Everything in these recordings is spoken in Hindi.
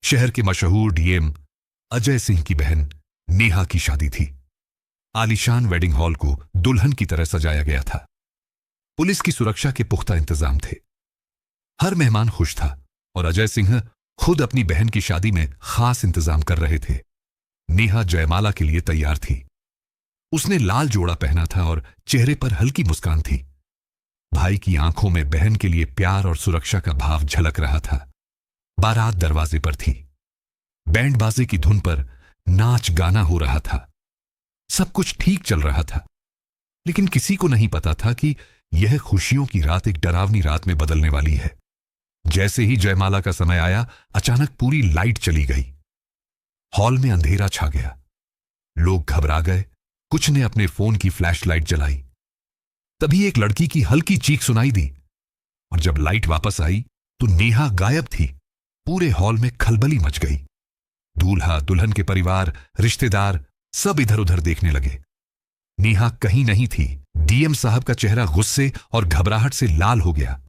शहर के मशहूर डीएम अजय सिंह की बहन नेहा की शादी थी। आलीशान वेडिंग हॉल को दुल्हन की तरह सजाया गया था। पुलिस की सुरक्षा के पुख्ता इंतजाम थे। हर मेहमान खुश था और अजय सिंह खुद अपनी बहन की शादी में खास इंतजाम कर रहे थे। नेहा जयमाला के लिए तैयार थी। उसने लाल जोड़ा पहना था और चेहरे पर हल्की मुस्कान थी। भाई की आंखों में बहन के लिए प्यार और सुरक्षा का भाव झलक रहा था। बारात दरवाजे पर थी। बैंड बाजे की धुन पर नाच गाना हो रहा था। सब कुछ ठीक चल रहा था, लेकिन किसी को नहीं पता था कि यह खुशियों की रात एक डरावनी रात में बदलने वाली है। जैसे ही जयमाला का समय आया, अचानक पूरी लाइट चली गई। हॉल में अंधेरा छा गया। लोग घबरा गए। कुछ ने अपने फोन की फ्लैशलाइट जलाई। तभी एक लड़की की हल्की चीख सुनाई दी और जब लाइट वापस आई तो नेहा गायब थी। पूरे हॉल में खलबली मच गई। दूल्हा, दुल्हन के परिवार, रिश्तेदार सब इधर उधर देखने लगे। नेहा कहीं नहीं थी। डीएम साहब का चेहरा गुस्से और घबराहट से लाल हो गया।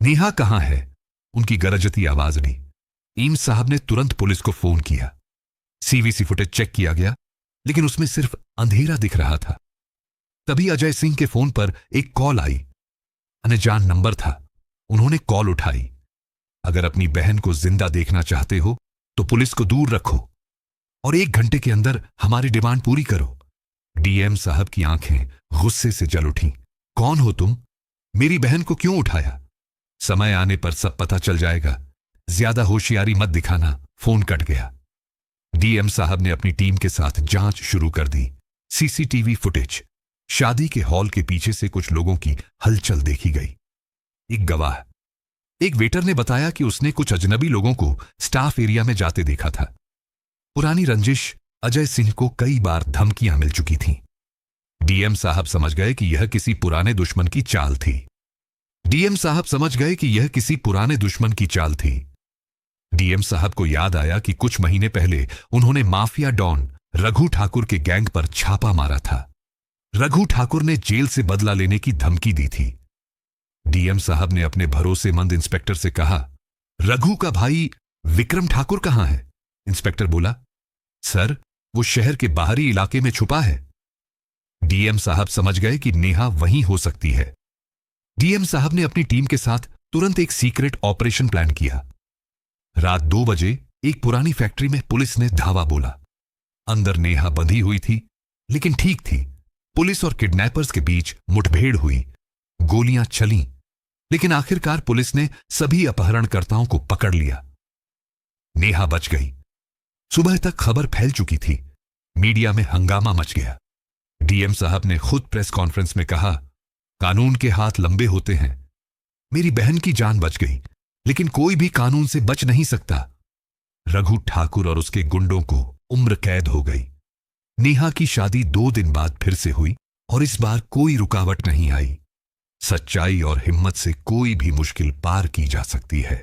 नेहा कहां है? उनकी गरजती आवाज ली। ईम साहब ने तुरंत पुलिस को फोन किया। सीवीसी फुटेज चेक किया गया, लेकिन उसमें सिर्फ अंधेरा दिख रहा था। तभी अजय सिंह के फोन पर एक कॉल आई। अनजान नंबर था। उन्होंने कॉल उठाई। अगर अपनी बहन को जिंदा देखना चाहते हो तो पुलिस को दूर रखो और 1 घंटे के अंदर हमारी डिमांड पूरी करो। डीएम साहब की आंखें गुस्से से जल उठीं। कौन हो तुम? मेरी बहन को क्यों उठाया? समय आने पर सब पता चल जाएगा। ज्यादा होशियारी मत दिखाना। फोन कट गया। डीएम साहब ने अपनी टीम के साथ जांच शुरू कर दी। सीसीटीवी फुटेज, शादी के हॉल के पीछे से कुछ लोगों की हलचल देखी गई। एक गवाह, एक वेटर ने बताया कि उसने कुछ अजनबी लोगों को स्टाफ एरिया में जाते देखा था। पुरानी रंजिश अजय सिंह को कई बार धमकियां मिल चुकी थीं। डीएम साहब समझ गए कि यह किसी पुराने दुश्मन की चाल थी। डीएम साहब को याद आया कि कुछ महीने पहले उन्होंने माफिया डॉन रघु ठाकुर के गैंग पर छापा मारा था। रघु ठाकुर ने जेल से बदला लेने की धमकी दी थी। डीएम साहब ने अपने भरोसेमंद इंस्पेक्टर से कहा, रघु का भाई विक्रम ठाकुर कहां है? इंस्पेक्टर बोला, सर, वो शहर के बाहरी इलाके में छुपा है। डीएम साहब समझ गए कि नेहा वहीं हो सकती है। डीएम साहब ने अपनी टीम के साथ तुरंत एक सीक्रेट ऑपरेशन प्लान किया। रात 2 बजे एक पुरानी फैक्ट्री में पुलिस ने धावा बोला। अंदर नेहा बंधी हुई थी, लेकिन ठीक थी। पुलिस और किडनैपर्स के बीच मुठभेड़ हुई। गोलियां चलीं, लेकिन आखिरकार पुलिस ने सभी अपहरणकर्ताओं को पकड़ लिया। नेहा बच गई। सुबह तक खबर फैल चुकी थी। मीडिया में हंगामा मच गया। डीएम साहब ने खुद प्रेस कॉन्फ्रेंस में कहा, कानून के हाथ लंबे होते हैं। मेरी बहन की जान बच गई, लेकिन कोई भी कानून से बच नहीं सकता। रघु ठाकुर और उसके गुंडों को उम्र कैद हो गई। नेहा की शादी 2 दिन बाद फिर से हुई और इस बार कोई रुकावट नहीं आई। सच्चाई और हिम्मत से कोई भी मुश्किल पार की जा सकती है।